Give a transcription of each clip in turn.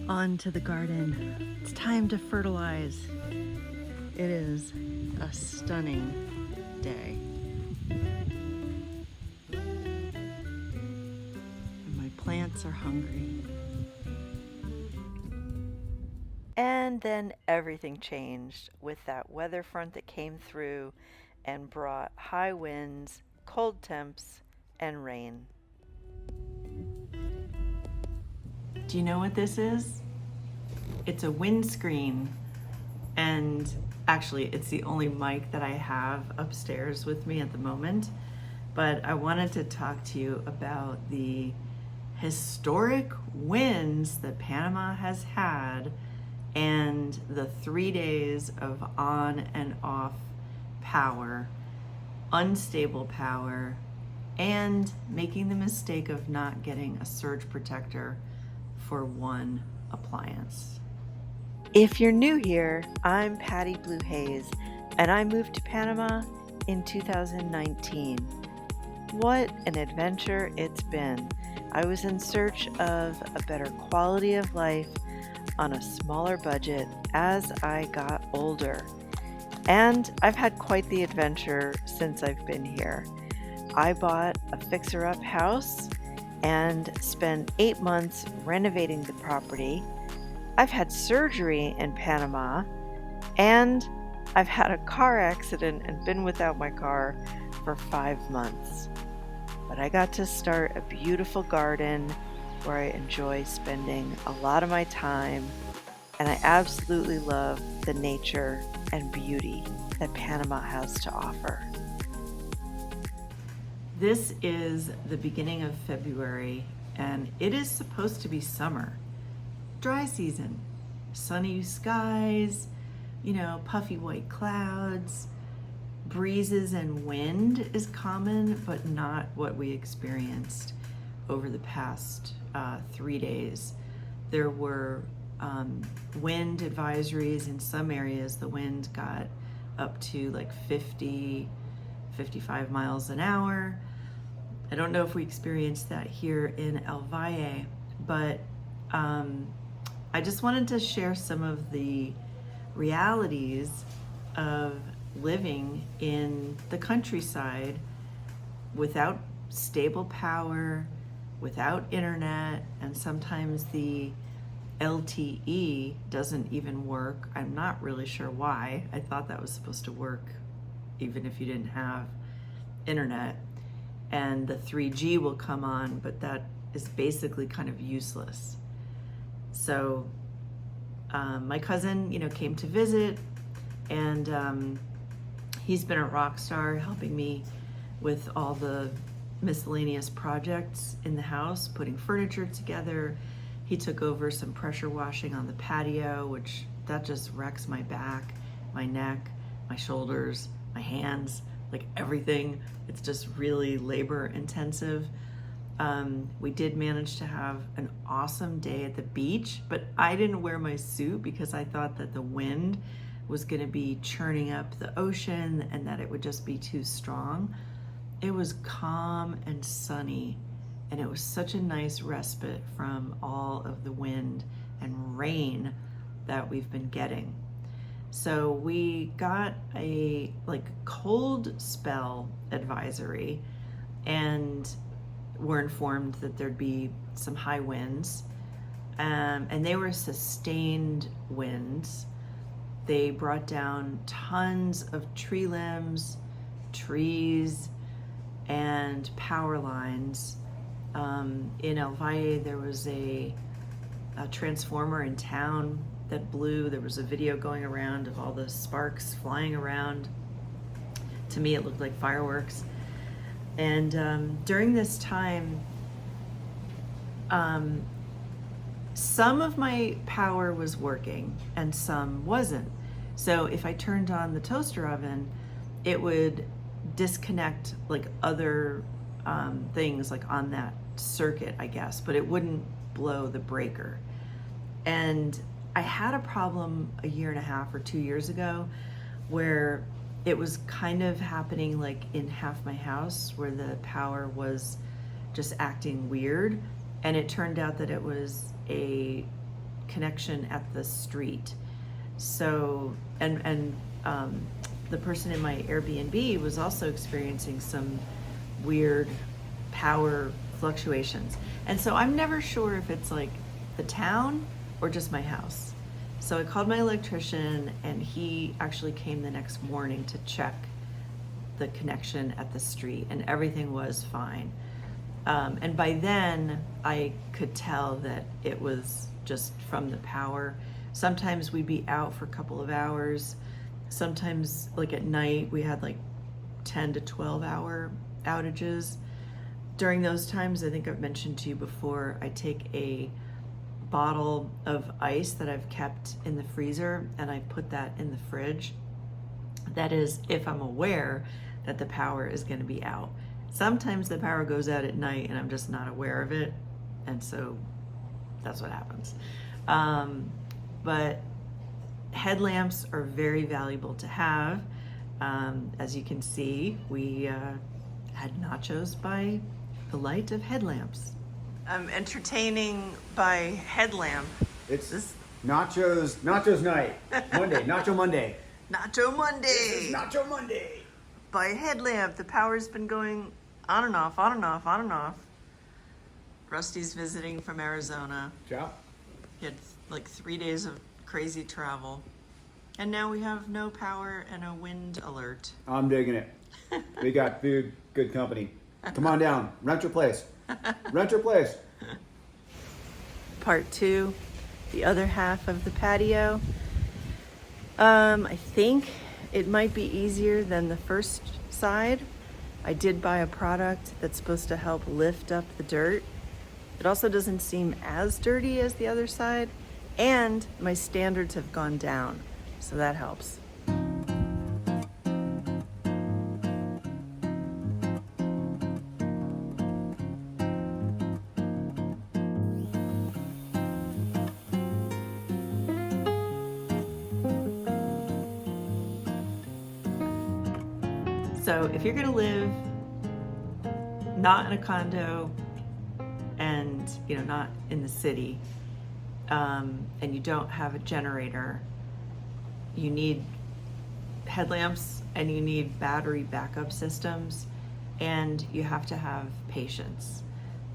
On to the garden. It's time to fertilize. It is a stunning day. And my plants are hungry. And then everything changed with that weather front that came through and brought high winds, cold temps, and rain. Do you know what this is? It's a windscreen, and actually it's the only mic that I have upstairs with me at the moment. But I wanted to talk to you about the historic winds that Panama has had and the 3 days of on and off power, unstable power, and making the mistake of not getting a surge protector for one appliance. If you're new here, I'm Patty Blue Hayes, and I moved to Panama in 2019. What an adventure it's been. I was in search of a better quality of life on a smaller budget as I got older. And I've had quite the adventure since I've been here. I bought a fixer-up house and spent 8 months renovating the property. I've had surgery in Panama, and I've had a car accident and been without my car for 5 months. But I got to start a beautiful garden where I enjoy spending a lot of my time, and I absolutely love the nature and beauty that Panama has to offer. This is the beginning of February, and it is supposed to be summer. Dry season, sunny skies, puffy white clouds, breezes and wind is common, but not what we experienced over the past 3 days. There were wind advisories in some areas. The wind got up to like 50, 55 miles an hour. I don't know if we experienced that here in Valle, but I just wanted to share some of the realities of living in the countryside without stable power, without internet, and sometimes the LTE doesn't even work. I'm not really sure why. I thought that was supposed to work even if you didn't have internet. And the 3G will come on, but that is basically kind of useless. So my cousin, came to visit, and he's been a rock star helping me with all the miscellaneous projects in the house, putting furniture together. He took over some pressure washing on the patio, which that just wrecks my back, my neck, my shoulders, my hands, like everything. It's just really labor intensive. We did manage to have an awesome day at the beach, but I didn't wear my suit because I thought that the wind was going to be churning up the ocean and that it would just be too strong. It was calm and sunny, and it was such a nice respite from all of the wind and rain that we've been getting. So we got a cold spell advisory, and were informed that there'd be some high winds, and they were sustained winds. They brought down tons of tree limbs, trees, and power lines. In El Valle, there was a transformer in town that blew. There was a video going around of all the sparks flying around. To me, it looked like fireworks. And during this time, some of my power was working and some wasn't. So if I turned on the toaster oven, it would disconnect like other things like on that circuit, I guess, but it wouldn't blow the breaker. And I had a problem a year and a half or 2 years ago where it was kind of happening like in half my house, where the power was just acting weird. And it turned out that it was a connection at the street. So, and the person in my Airbnb was also experiencing some weird power fluctuations. And so I'm never sure if it's like the town or just my house. So I called my electrician, and he actually came the next morning to check the connection at the street, and everything was fine. And by then I could tell that it was just from the power. Sometimes we'd be out for a couple of hours. Sometimes, like at night, we had like 10 to 12 hour outages. During those times, I think I've mentioned to you before, I take a bottle of ice that I've kept in the freezer and I put that in the fridge. That is, if I'm aware that the power is going to be out. Sometimes the power goes out at night and I'm just not aware of it, and so that's what happens. But headlamps are very valuable to have. As you can see, we had nachos by the light of headlamps. I'm entertaining by headlamp. It's nachos night. Monday, Nacho Monday. Nacho Monday. This is Nacho Monday. By headlamp. The power's been going on and off, on and off, on and off. Rusty's visiting from Arizona. Ciao. He had like 3 days of crazy travel. And now we have no power and a wind alert. I'm digging it. We got food, good company. Come on down. Rent your place. Rent your place. Part 2, the other half of the patio. I think it might be easier than the first side. I did buy a product that's supposed to help lift up the dirt. It also doesn't seem as dirty as the other side, and my standards have gone down, so that helps. So if you're gonna live not in a condo and not in the city, and you don't have a generator, you need headlamps and you need battery backup systems, and you have to have patience.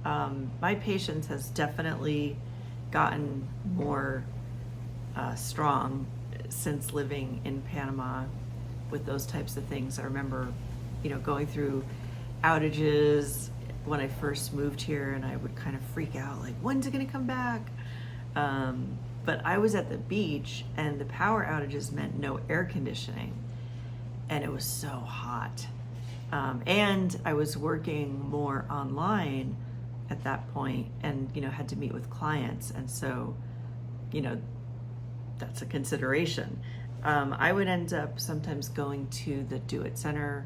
My patience has definitely gotten more strong since living in Panama with those types of things. I remember, going through outages when I first moved here, and I would kind of freak out, like, when's it gonna come back? But I was at the beach, and the power outages meant no air conditioning, and it was so hot. And I was working more online at that point, and had to meet with clients, and so that's a consideration. I would end up sometimes going to the Do It Center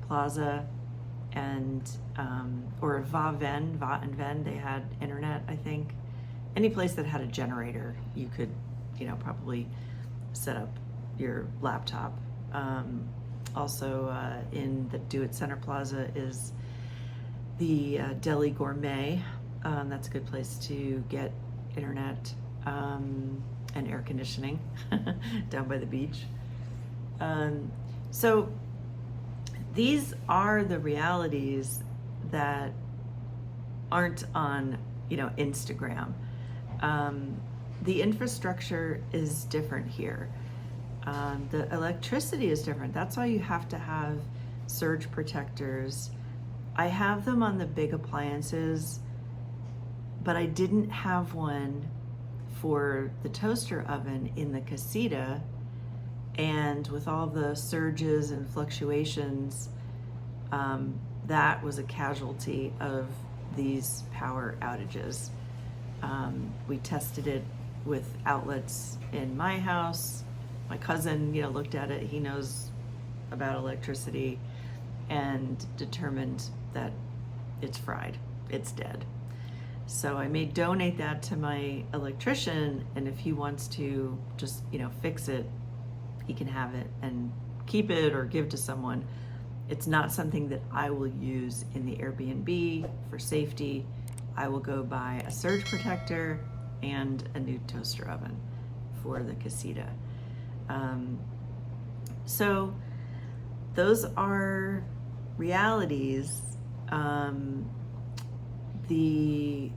Plaza and or Va and Ven, they had internet, I think. Any place that had a generator, you could probably set up your laptop. Also in the Do It Center Plaza is the Deli Gourmet. That's a good place to get internet and air conditioning down by the beach. So these are the realities that aren't on Instagram. The infrastructure is different here. The electricity is different. That's why you have to have surge protectors. I have them on the big appliances, but I didn't have one for the toaster oven in the casita, and with all the surges and fluctuations, that was a casualty of these power outages. We tested it with outlets in my house. My cousin, looked at it. He knows about electricity, and determined that it's fried. It's dead. So I may donate that to my electrician, and if he wants to just, fix it, he can have it and keep it or give to someone. It's not something that I will use in the Airbnb for safety. I will go buy a surge protector and a new toaster oven for the casita. So those are realities. The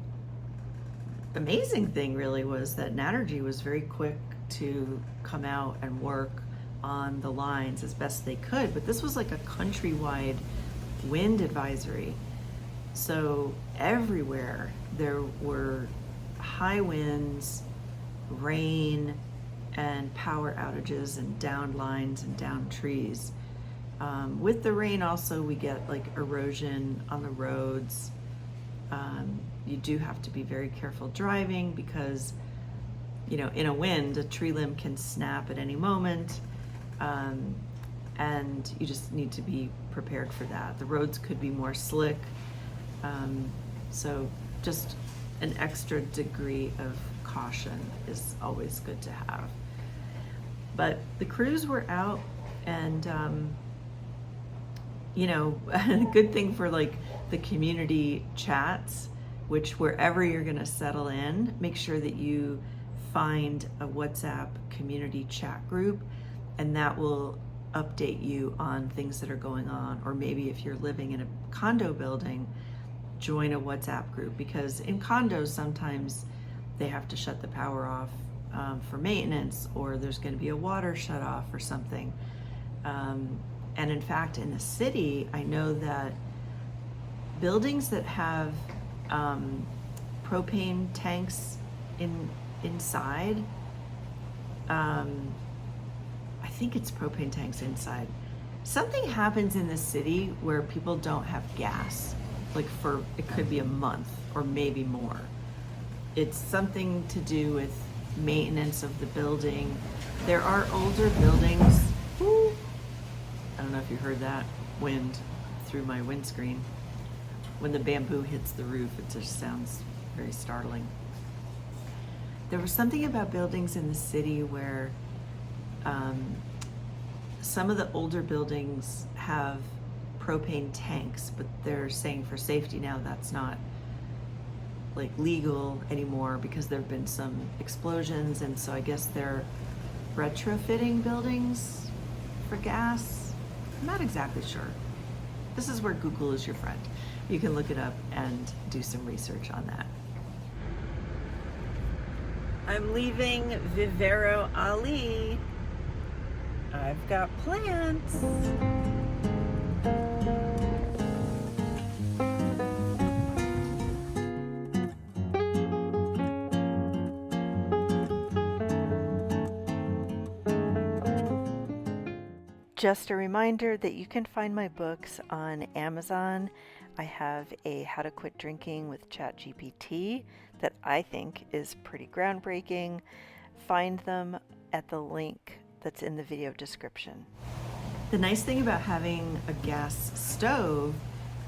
amazing thing really was that Naturgy was very quick to come out and work on the lines as best they could, but this was like a countrywide wind advisory. So everywhere there were high winds, rain, and power outages and downed lines and downed trees. With the rain also we get like erosion on the roads. You do have to be very careful driving because, you know, in a wind, a tree limb can snap at any moment. And you just need to be prepared for that. The roads could be more slick. So just an extra degree of caution is always good to have. But the crews were out, and you know, a good thing for like the community chats, which wherever you're gonna settle in, make sure that you find a WhatsApp community chat group, and that will update you on things that are going on. Or maybe if you're living in a condo building, join a WhatsApp group, because in condos sometimes they have to shut the power off for maintenance, or there's going to be a water shut off or something. And in fact, in the city, I know that buildings that have propane tanks inside, I think it's propane tanks inside. Something happens in the city where people don't have gas, like for, it could be a month or maybe more. It's something to do with maintenance of the building. There are older buildings. Woo, I don't know if you heard that wind through my windscreen. When the bamboo hits the roof, it just sounds very startling. There was something about buildings in the city where some of the older buildings have propane tanks, but they're saying for safety now that's not like legal anymore because there have been some explosions, and so I guess they're retrofitting buildings for gas. I'm not exactly sure. This is where Google is your friend. You can look it up and do some research on that. I'm leaving Vivero Ali. I've got plans. Just a reminder that you can find my books on Amazon. I have a How to Quit Drinking with ChatGPT that I think is pretty groundbreaking. Find them at the link that's in the video description. The nice thing about having a gas stove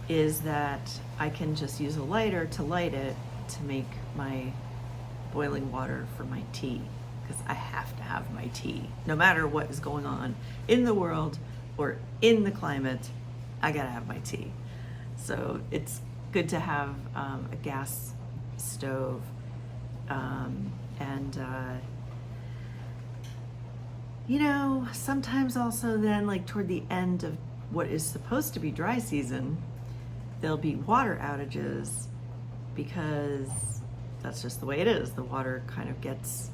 is that I can just use a lighter to light it to make my boiling water for my tea, because I have to have my tea. No matter what is going on in the world or in the climate, I gotta have my tea. So it's good to have a gas stove. You know, sometimes also then, like toward the end of what is supposed to be dry season, there'll be water outages because that's just the way it is. The water kind of gets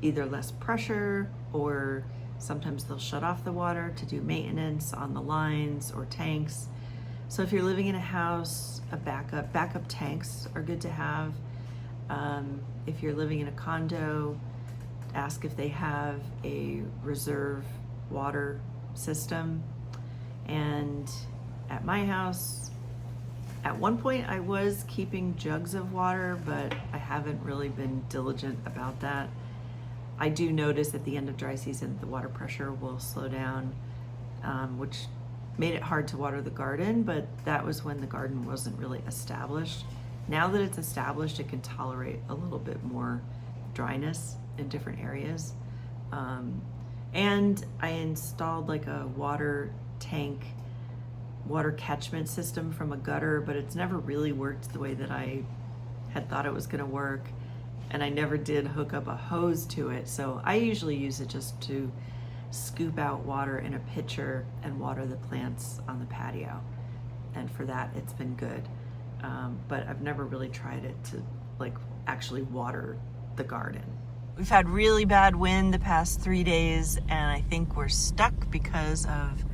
either less pressure, or sometimes they'll shut off the water to do maintenance on the lines or tanks. So if you're living in a house, backup tanks are good to have. If you're living in a condo, ask if they have a reserve water system. And at my house, at one point I was keeping jugs of water, but I haven't really been diligent about that. I do notice at the end of dry season the water pressure will slow down, which made it hard to water the garden, but that was when the garden wasn't really established. Now that it's established, it can tolerate a little bit more dryness in different areas. And I installed like a water tank, water catchment system from a gutter, but it's never really worked the way that I had thought it was going to work, and I never did hook up a hose to it. So I usually use it just to scoop out water in a pitcher and water the plants on the patio. And for that, it's been good. But I've never really tried it to like actually water the garden. We've had really bad wind the past 3 days, and I think we're stuck because of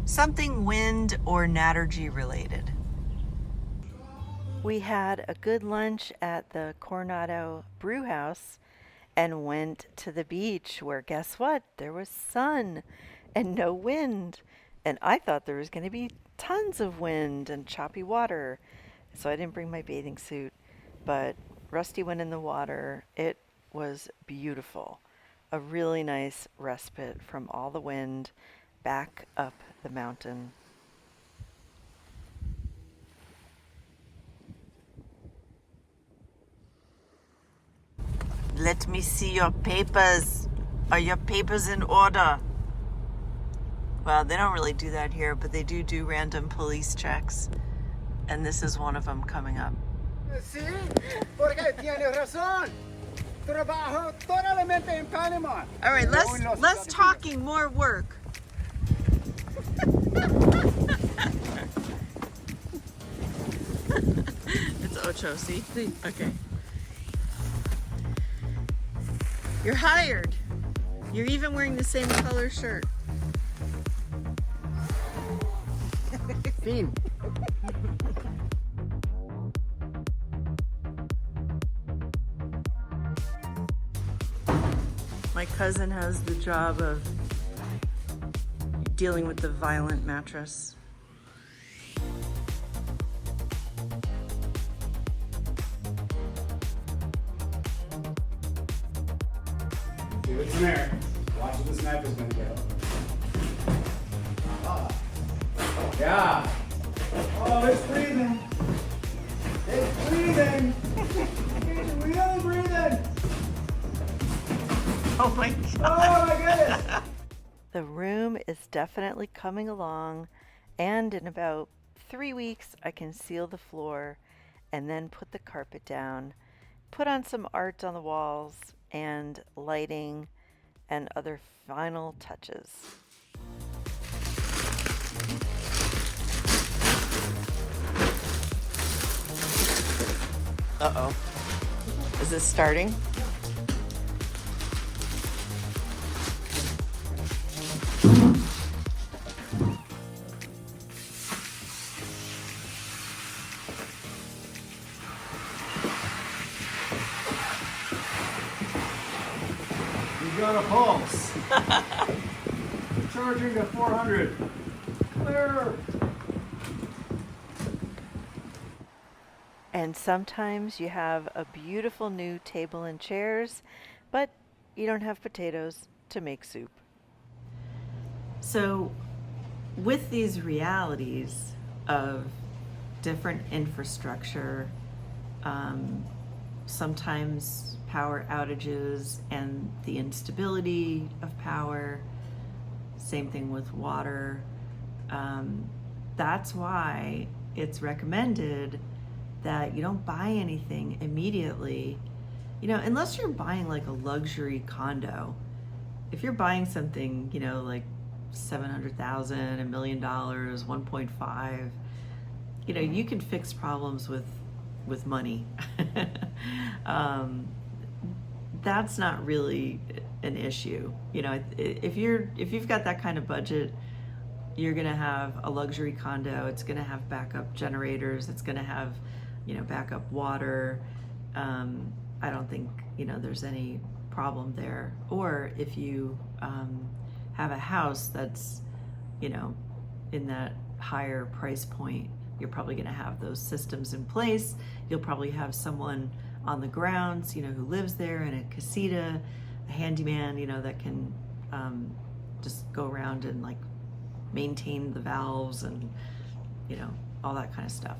something wind or Naturgy related. We had a good lunch at the Coronado Brew House and went to the beach where, guess what? There was sun and no wind. And I thought there was going to be tons of wind and choppy water. So I didn't bring my bathing suit, but Rusty went in the water. It was beautiful. A really nice respite from all the wind back up the mountain. Let me see your papers. Are your papers in order? Well, they don't really do that here, but they do random police checks. And this is one of them coming up. Sí, porque tiene razón. Trabajo totalmente en Panama. All right, less talking, more work. It's Ocho, see? Okay. You're hired. You're even wearing the same color shirt. Fin. My cousin has the job of dealing with the violent mattress. See what's in there. Watch what the sniper's gonna get. Ah. Yeah. Oh, it's breathing. It's breathing. It's really breathing. Oh my God. Oh my goodness. The room is definitely coming along, and in about 3 weeks I can seal the floor and then put the carpet down, put on some art on the walls, and lighting and other final touches. Uh-oh. Is this starting? You got a pulse. Charging to 400. Clear. And sometimes you have a beautiful new table and chairs, but you don't have potatoes to make soup. So, with these realities of different infrastructure, sometimes power outages and the instability of power, same thing with water, that's why it's recommended that you don't buy anything immediately, unless you're buying like a luxury condo. If you're buying something, like $700,000, $1 million, 1.5, you can fix problems with money. That's not really an issue. If you've got that kind of budget, you're gonna have a luxury condo. It's gonna have backup generators. It's gonna have backup water. I don't think there's any problem there. Or if you have a house that's in that higher price point, you're probably going to have those systems in place. You'll probably have someone on the grounds who lives there in a casita, a handyman that can just go around and like maintain the valves and all that kind of stuff.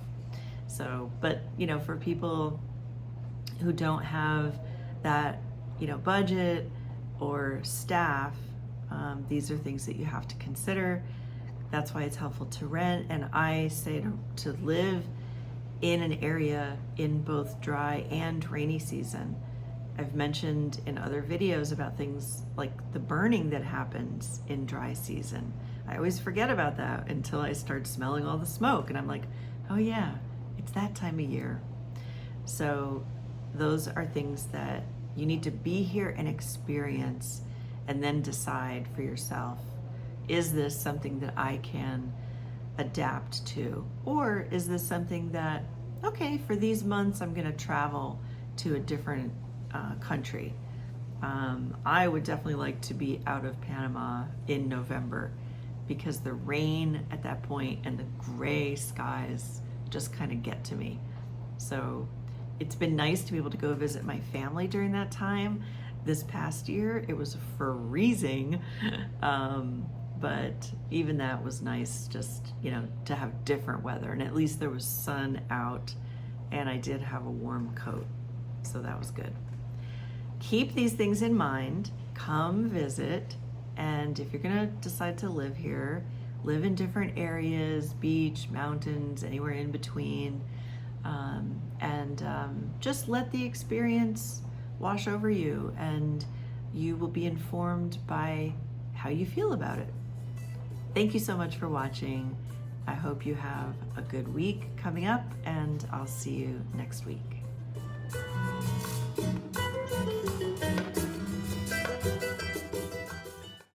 So, but for people who don't have that budget or staff, these are things that you have to consider. That's why it's helpful to rent, and I say to live in an area in both dry and rainy season. I've mentioned in other videos about things like the burning that happens in dry season. I always forget about that until I start smelling all the smoke and I'm like, oh yeah, it's that time of year. So those are things that you need to be here and experience and then decide for yourself, is this something that I can adapt to? Or is this something that, okay, for these months I'm gonna travel to a different country. I would definitely like to be out of Panama in November because the rain at that point and the gray skies just kind of get to me. So it's been nice to be able to go visit my family during that time. This past year, it was freezing, but even that was nice just, to have different weather. And at least there was sun out and I did have a warm coat. So that was good. Keep these things in mind, come visit, and if you're gonna decide to live here, live in different areas, beach, mountains, anywhere in between, and just let the experience wash over you and you will be informed by how you feel about it. Thank you so much for watching. I hope you have a good week coming up and I'll see you next week.